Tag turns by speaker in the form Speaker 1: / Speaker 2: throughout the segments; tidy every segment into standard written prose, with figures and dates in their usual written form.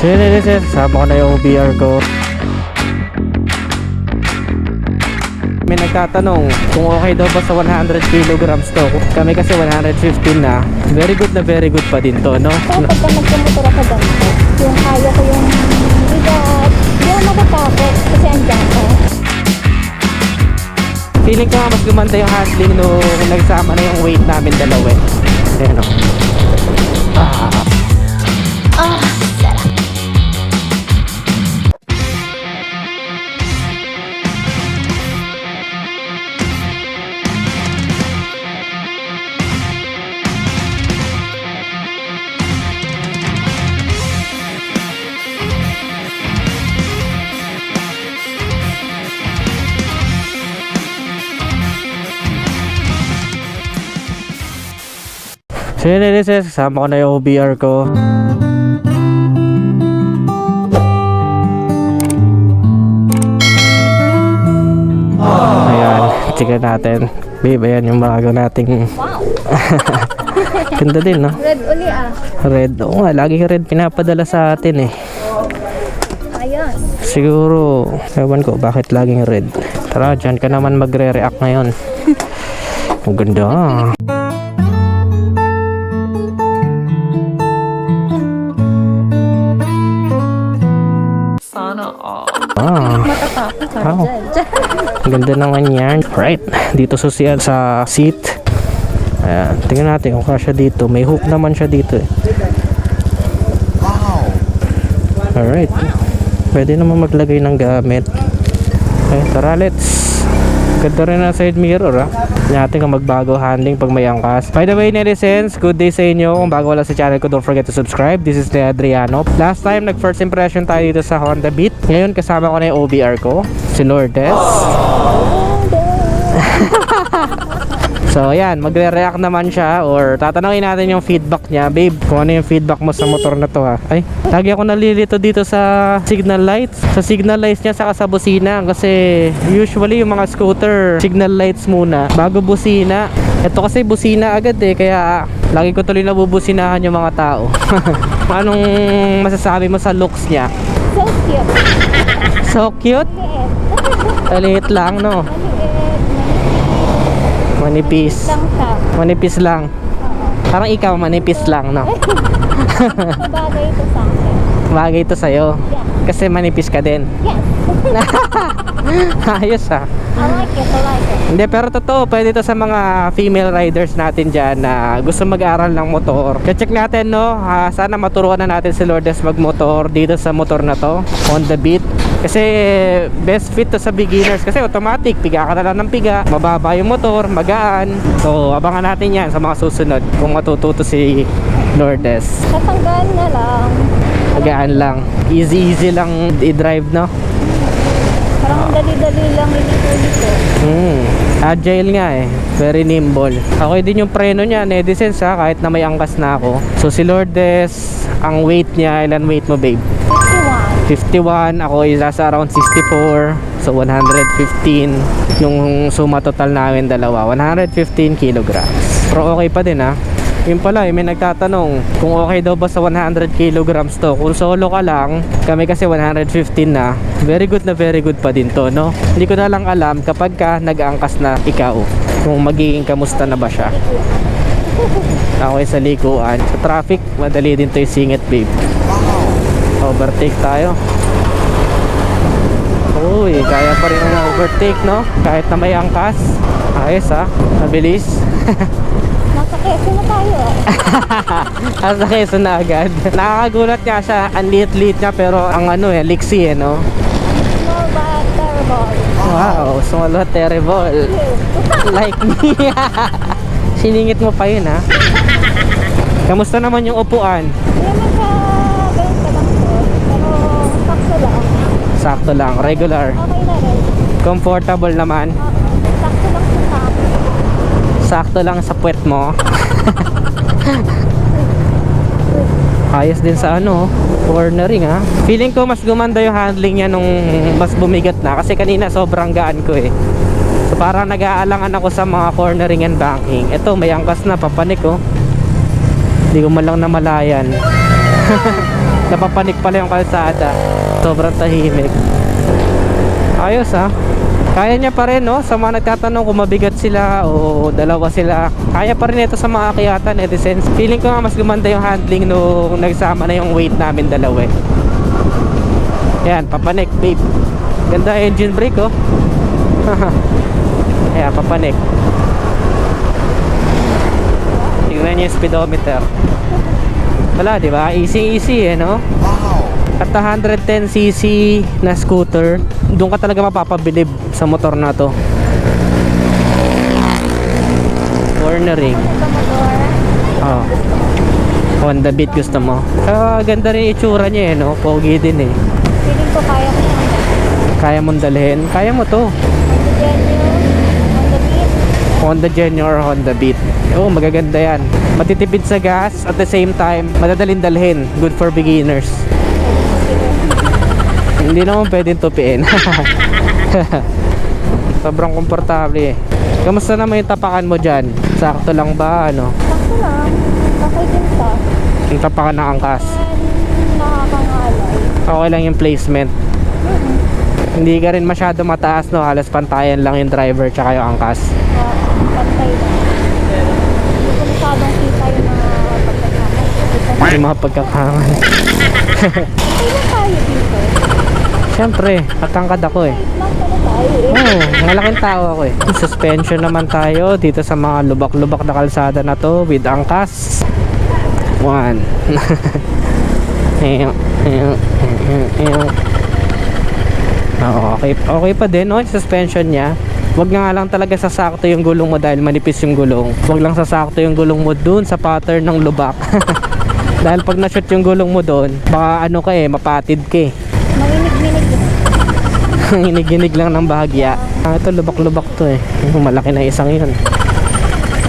Speaker 1: So yun guys, sama ko na yung OBR ko. May nagtatanong kung okay daw ba sa 100 kilograms to. Kami kasi 115 na. Very good pa din to, no?
Speaker 2: Kaya pagka nagkamotor ako ganito, yung kaya ko yung bigat, hindi ako natatakot kasi andyan ko.
Speaker 1: Feeling ko nga mas gumanda yung handling no nagsama na yung weight namin dalawa eh. Ayan o. So yun guys, kasama ko na yung OBR ko. Ayan, tignan natin. Babe, ayan yung bago nating
Speaker 2: Wow!
Speaker 1: ganda din, no?
Speaker 2: Red uli ah.
Speaker 1: Red, oo nga, laging red pinapadala sa atin eh.
Speaker 2: Ayos.
Speaker 1: Siguro, ewan ko bakit laging red. Tara, dyan ka naman magre-react ngayon. Ang ganda.
Speaker 2: Matatakot ka
Speaker 1: Wow.
Speaker 2: dyan.
Speaker 1: Ang ganda naman yan. Right, dito social sa seat. Ayan, tingnan natin kung kasya dito. May hook naman siya dito eh. Alright, pwede naman maglagay ng gamit. Okay, tara let's. Ganda rin na side mirror ah. Natin kung magbago handling pag may angkas. By the way, netizens, good day sa inyo. Kung bago wala sa channel ko, don't forget to subscribe. This is Adriano. Last time, nag first impression tayo dito sa Honda Beat. Ngayon, kasama ko na yung OBR ko, si Lourdes. So ayan, magre-react naman siya or tatanungin natin yung feedback niya. Babe, kung ano yung feedback mo sa motor na to ha. Ay, lagi ako nalilito dito sa signal lights. Sa signal lights niya saka sa busina. Kasi usually yung mga scooter, signal lights muna bago busina. Ito kasi busina agad eh, kaya lagi ko tuloy nabubusinahan yung mga tao. Anong masasabi mo sa looks niya?
Speaker 2: So cute.
Speaker 1: So cute? Maliit lang no? Manipis.
Speaker 2: Lang siya.
Speaker 1: Manipis lang. Parang ikaw manipis lang, no?
Speaker 2: Bagay ito sa akin.
Speaker 1: Bagay ito sa'yo.
Speaker 2: Yeah.
Speaker 1: Kasi manipis ka din.
Speaker 2: Yes.
Speaker 1: Ayos ah.
Speaker 2: I like it. I like it.
Speaker 1: Hindi, pero totoo, pwede ito sa mga female riders natin dyan na gusto mag-aral ng motor. Check natin, no? Sana maturuan na natin si Lourdes magmotor dito sa motor na to, Honda Beat. Kasi best fit to sa beginners. Kasi automatic, piga ka na lang ng piga. Mababa yung motor, magaan. So, abangan natin yan sa mga susunod kung matututo si Lourdes.
Speaker 2: Natanggaan na lang.
Speaker 1: Magaan lang. Easy lang i-drive, no?
Speaker 2: Parang dali-dali lang ilito-lito.
Speaker 1: Agile nga eh. Very nimble. Okay din yung preno niya, Netizens ha, kahit na may angkas na ako. So si Lourdes, ang weight niya, ilan weight mo babe?
Speaker 2: 51.
Speaker 1: 51, ako is nasa around 64. So 115 yung suma total namin dalawa, 115 kilograms. Pero okay pa din ha. Yun pala, may nagtatanong kung okay daw ba sa 100 kilograms to. Kung solo ka lang, kami kasi 115 na. Very good pa din to, no? Hindi ko na lang alam kapag ka nag-aangkas na ikaw, kung magiging kamusta na ba siya. Okay, sa likuan. Sa traffic, madali din to isingit, babe. Overtake tayo. Uy, kaya pa rin ang overtake, no? Kahit na may angkas. Ayos ha, mabilis.
Speaker 2: Nasa Quezon na tayo ah.
Speaker 1: Nasa Quezon na agad. Nakakagulat nga siya, ang liit-liit niya pero ang ano eh, liksi eh, no?
Speaker 2: Small but terrible.
Speaker 1: Wow, small but terrible. Like me. Siningit mo pa yun ha. Kamusta naman yung upuan?
Speaker 2: Hindi naman siya ganun kalangkot. Pero sakto lang.
Speaker 1: Sakto lang, regular.
Speaker 2: Okay na rin.
Speaker 1: Comfortable naman.
Speaker 2: Sakto lang sa tapo.
Speaker 1: Sakto lang sa puwet mo. Ayos din sa ano, cornering ha. Feeling ko mas gumanda yung handling niya nung mas bumigat na. Kasi kanina sobrang gaan ko eh. So parang nag-aalangan ako sa mga cornering and banking. Ito may angkas na, papanik oh. Hindi ko man lang namalayan. Napapanik pala yung kalsada. Sobrang tahimik. Ayos ha. Kaya niya pa rin, no? Sa mga nagtatanong kung mabigat sila o dalawa sila, kaya pa rin ito sa mga akyatan, in the sense. Feeling ko nga mas gumanda yung handling nung nagsama na yung weight namin dalawa eh. Yan, papanik babe. Ganda engine brake oh. Ayan, papanik. Tignan niyo yung speedometer. Wala, di ba? Easy eh, no? At 110cc na scooter, doon ka talaga mapapabilib sa motor na to. Cornering.
Speaker 2: Sa motor.
Speaker 1: Oh. Honda Beat gusto mo. Ganda rin itsura niya eh, no? Pogi din eh.
Speaker 2: Feeling ko kaya ko siyang
Speaker 1: Kaya mong dalhin. Kaya mo to.
Speaker 2: Honda Genio, Honda Beat.
Speaker 1: Honda Beat. Oo, magaganda yan. Matitipid sa gas, at the same time, madadalin dalhin. Good for beginners. Hindi naman pwedeng tupiin. Sobrang komportable eh. Kamusta naman yung tapakan mo dyan? Sakto lang ba? Ano?
Speaker 2: Sakto lang. Okay din pa.
Speaker 1: Yung tapakan ng angkas.
Speaker 2: Nakakangalay.
Speaker 1: Okay lang yung placement. Hindi ka rin masyado mataas, no? Halos pantayan lang yung driver tsaka yung angkas.
Speaker 2: Pantay lang. Hindi ko masyadong kita yung mga pagkakamay.
Speaker 1: Yung mga pagkakangan.
Speaker 2: Okay lang tayo dito.
Speaker 1: Siyempre, matangkad ako eh.
Speaker 2: Lang pala tayo eh.
Speaker 1: Oo, malaking tao ako eh. Suspension naman tayo dito sa mga lubak-lubak na kalsada na to with angkas. 1. Okay pa din, no? Yung suspension niya. Wag nga lang talaga sasakto yung gulong mo dahil manipis yung gulong. Wag lang sasakto yung gulong mo dun sa pattern ng lubak. Dahil pag na-shoot yung gulong mo dun, baka ano ka eh, mapatid ka eh.
Speaker 2: Manginig-minig din.
Speaker 1: Ginig-ginig lang ng bahagya. Ito lubak-lubak to eh. Malaki na isang yun.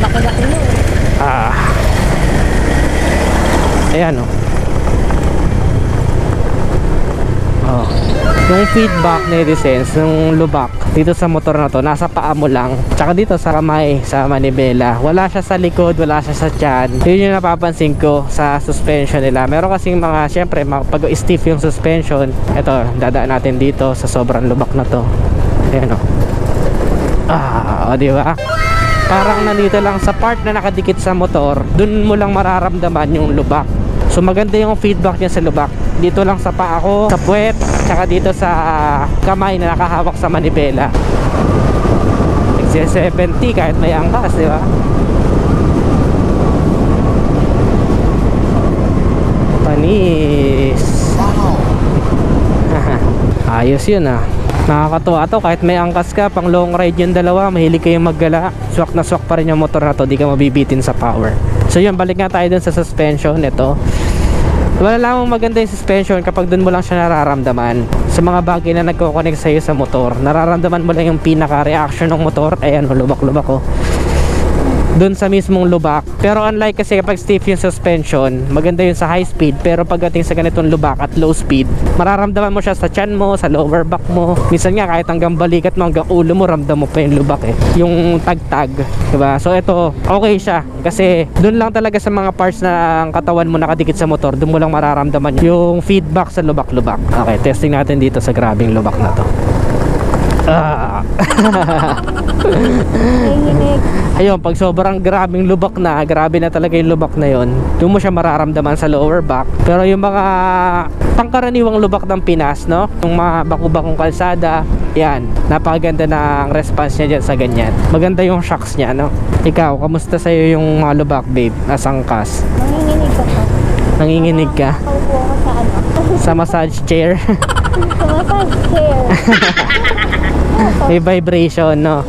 Speaker 2: Laki-laki mo eh.
Speaker 1: Ayan oh. Oh. Yung feedback na sense ng lubak dito sa motor na to, nasa paa mo lang. Tsaka dito sa kamay, sa manibela. Wala siya sa likod, wala siya sa tiyan. Yun yung napapansin ko sa suspension nila. Meron kasing mga, syempre, pag stiff yung suspension, ito, dadaan natin dito sa sobrang lubak na to. Ayan o. Di ba? Parang nandito lang sa part na nakadikit sa motor, dun mo lang mararamdaman yung lubak. So maganda yung feedback niya sa lubak. Dito lang sa paa ko, sa puwet, tsaka dito sa kamay na nakahawak sa manibela. XC70 kahit may angkas, di ba? Panis. Ayos yun ah. Nakakatuwa to, kahit may angkas ka, pang long ride yung dalawa, mahilig kayong maggala, swak na swak pa rin yung motor na to, di ka mabibitin sa power. So yun, balik nga tayo dun sa suspension. Ito, wala lamang maganda yung suspension kapag dun mo lang siya nararamdaman. Sa mga bagay na nagko-connect sa'yo sa motor, nararamdaman mo lang yung pinaka-reaction ng motor. Ayan, lubak-lubak oh. Dun sa mismong lubak. Pero unlike kasi kapag stiff yung suspension, maganda yun sa high speed. Pero pagdating sa ganitong lubak at low speed, mararamdaman mo siya sa tiyan mo, sa lower back mo. Minsan nga kahit hanggang balikat mo, hanggang ulo mo, ramdam mo pa yung lubak eh. Yung tag-tag, diba? So ito, okay siya. Kasi dun lang talaga sa mga parts na ang katawan mo nakadikit sa motor, dun mo lang mararamdaman yung feedback sa lubak-lubak. Okay, testing natin dito sa grabing lubak na to.
Speaker 2: Nanginig.
Speaker 1: Ayun, pag sobrang grabing lubak na, grabe na talaga yung lubak na yon, doon mo siya mararamdaman sa lower back. Pero yung mga pangkaraniwang lubak ng Pinas, no? Yung mga baku-bakong kalsada, yan, napakaganda ng response niya dyan sa ganyan. Maganda yung shocks niya, no? Ikaw, kamusta sa'yo yung mga lubak, babe? Asangkas?
Speaker 2: Nanginginig ako.
Speaker 1: Nanginginig ka?
Speaker 2: Nakaupo ako sa ano?
Speaker 1: Sa massage chair?
Speaker 2: Sa massage chair.
Speaker 1: May vibration, no?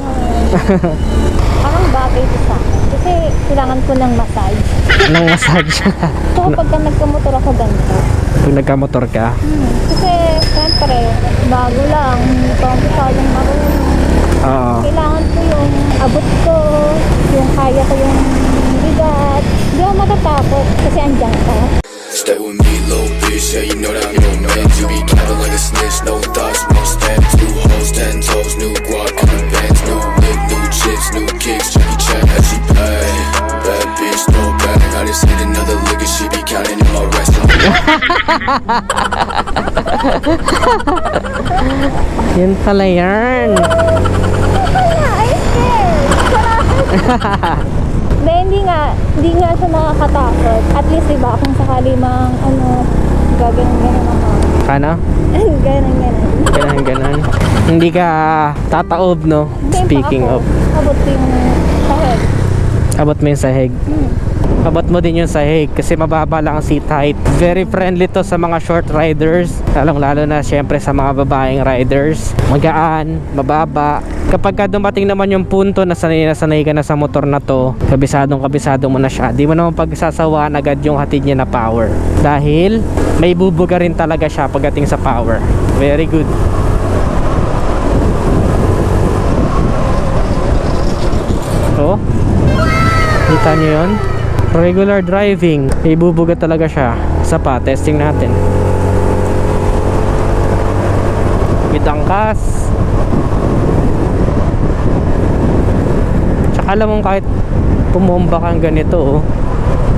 Speaker 2: Parang bagay ito sa akin. Kasi kailangan ko ng massage.
Speaker 1: Anong massage?
Speaker 2: So pagka nagkamotor ako ganito.
Speaker 1: Pag nagkamotor ka?
Speaker 2: Kasi siyempre, bago lang. Hindi pa ako masyadong marunong.
Speaker 1: Oo.
Speaker 2: Kailangan ko yung abot ko, yung kaya ko yung bigat. Hindi ako matatakot kasi andyan ka.
Speaker 3: Stay with me, little bitch, yeah, you know that I'm your man. You be capping like a snitch, no thoughts, no stamps. New hoes, 10 toes, new guac, new bands, new whip, new chips, new kicks. Jackie Chan, as she pay. Bad bitch, no bag. I just hit another lick and she be counting in my restaurant.
Speaker 1: Yun pala yan.
Speaker 2: I'm scared. Hindi nga siya nakakatakot. At least diba, kung sakali mang gaganon ako.
Speaker 1: Ano?
Speaker 2: Ganon.
Speaker 1: Ganun. Hindi ka tataob, no? Speaking of.
Speaker 2: Abot ko yung sahig.
Speaker 1: Abot mo yung sahig. Abot mo din yung sahig kasi mababa lang ang seat height. Very friendly to sa mga short riders, lalong-lalo na syempre sa mga babaeng riders. Magaan, mababa. Kapag ka dumating naman yung punto na sanay ka na sa motor na to, kabisado mo na siya, di mo naman pagsasawaan agad yung hatid niya na power. Dahil may bubuga rin talaga siya pagdating sa power. Very good. So, kita nyo yun? Regular driving, ibubuga talaga siya. Isa pa, testing natin. With angkas. Tsaka alam mo kahit pumomba kang ganito,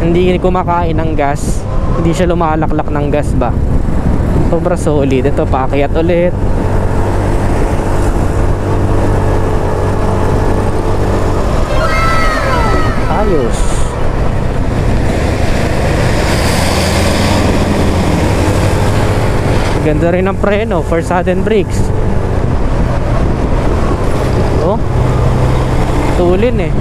Speaker 1: hindi kumakain ng gas, hindi siya lumalaklak ng gas ba? Sobra solid. Ito, paakyat ulit. Ayos. Ganda rin ang preno for sudden brakes. Oh, tulin eh.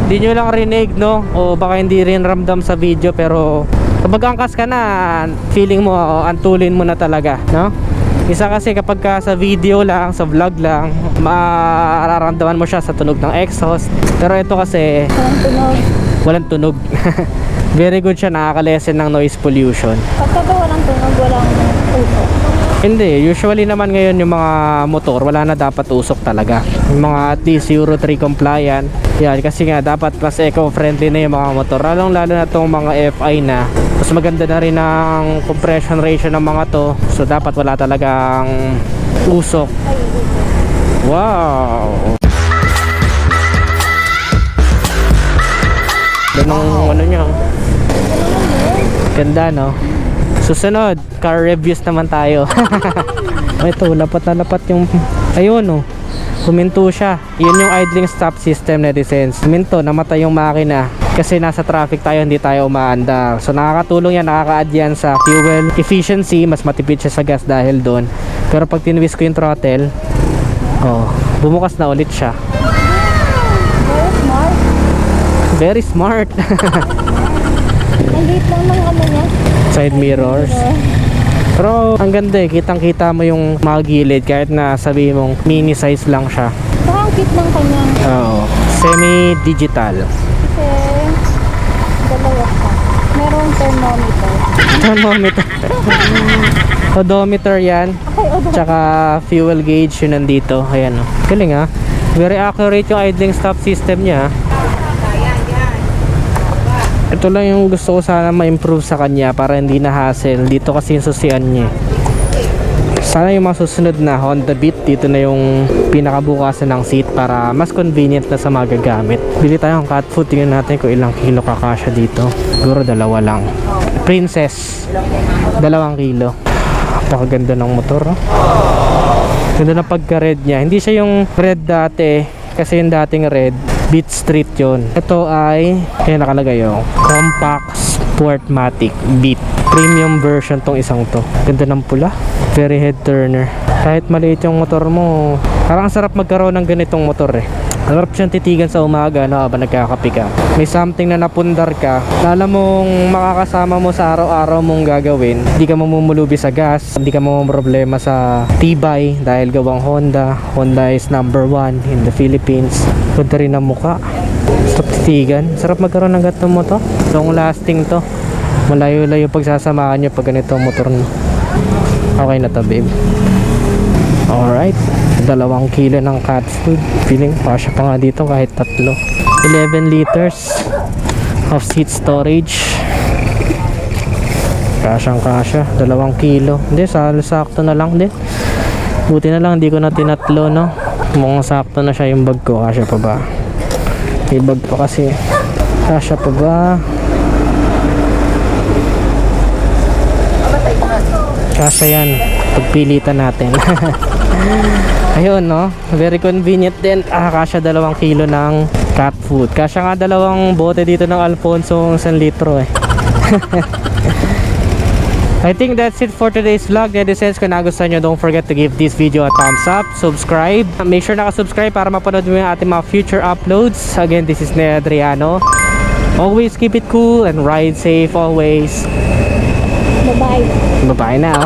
Speaker 1: Hindi nyo lang rinig, no? O baka hindi rin ramdam sa video, pero kapag angkas ka na, feeling mo, ang tulin mo na talaga, no? Isa kasi kapag ka sa video lang, sa vlog lang, mararamdaman mo siya sa tunog ng exhaust. Pero ito kasi walang tunog. Very good siya, nakaka-lessen ng noise pollution.
Speaker 2: Pagka walang tunog, walang usok.
Speaker 1: Hindi, usually naman ngayon yung mga motor, wala na dapat usok talaga. Yung mga at least Euro 3 compliant. Yan, kasi nga dapat mas eco-friendly na yung mga motor. Lalo na itong mga FI na. Mas maganda na rin ang compression ratio ng mga to. So dapat wala talagang usok. Wow! Ganong ano nyo. Ganda, no? Susunod, car reviews naman tayo. Ito, lapat na lapat yung... Ayun, oh. Huminto siya. Yun yung idling stop system na netizen's. Huminto, namatay yung makina. Kasi nasa traffic tayo, hindi tayo umaandar. So nakakatulong yan, nakaka-add yan sa fuel efficiency. Mas matipid siya sa gas dahil doon. Pero pag tinwist ko yung throttle, oh, bumukas na ulit siya.
Speaker 2: Very smart.
Speaker 1: Very smart.
Speaker 2: Ang liit lang ng ano niya.
Speaker 1: Side mirrors. Pero ang ganda eh, kitang kita mo yung mga gilid kahit na sabihin mong mini size lang siya.
Speaker 2: Saka ang cute ng kanyang
Speaker 1: Oo, semi-digital.
Speaker 2: kasi dalawa siya. Merong thermometer.
Speaker 1: Thermometer. Odometer yan.
Speaker 2: Okay,
Speaker 1: Tsaka fuel gauge yun nandito. Ayan o. Galing ha. Very accurate yung idling stop system niya. Ito lang yung gusto ko sana ma-improve sa kanya para hindi na hassle. Dito kasi yung susian niya. Sana yung mga susunod na Honda Beat, dito na yung pinakabukasan ng seat para mas convenient na sa mga gagamit. Bili tayo ng cat food. Tingnan natin kung ilang kilo kakasya dito. Siguro 2 lang. Princess, 2 kilo. Napakaganda ng motor, no? Ganda na pagka-red niya. Hindi siya yung red dati, kasi yung dating red Beat Street yun. Ito ay, kaya nakalagay yung Compact Sportmatic Beat premium version tong isang to. Ganda ng pula, very head turner. Kahit maliit yung motor mo, parang sarap magkaroon ng ganitong motor eh. Sarap siyang titigan sa umaga, no, habang nagkakape ka. May something na napundar ka na alam mong makakasama mo sa araw-araw mong gagawin. Hindi ka mamumulubi sa gas, hindi ka mamumroblema sa tibay dahil gawang Honda. Honda is number 1 in the Philippines. Ganda rin ang muka. Sarap titigan. Sarap magkaroon ng gatong motor. Long lasting to. Malayo-layo pagsasamahan nyo pag ganito ang motor nyo. Okay na to, babe. Alright. 2 kilo ng cat food. Feeling pasya pa nga dito kahit 3. 11 liters of seat storage. Kasyang kasya. 2 kilo. Hindi, sakto na lang din. Buti na lang hindi ko na tinatlo, no? Mukhang sakto na siya yung bag ko. Kasya pa ba? May bag pa kasi. Kasya pa ba? Kasya yan. Pagpilitan natin. Ayun, no? Very convenient din. Kasya 2 kilo ng cat food. Kasya nga 2 bote dito ng Alfonso 1 litro eh. I think that's it for today's vlog. Netizens, kung nagustuhan nyo, don't forget to give this video a thumbs up, subscribe. Make sure naka-subscribe para mapanood mo yung ating mga future uploads. Again, this is Ned Adriano. Always keep it cool and ride safe always.
Speaker 2: Bye-bye.
Speaker 1: Bye-bye now.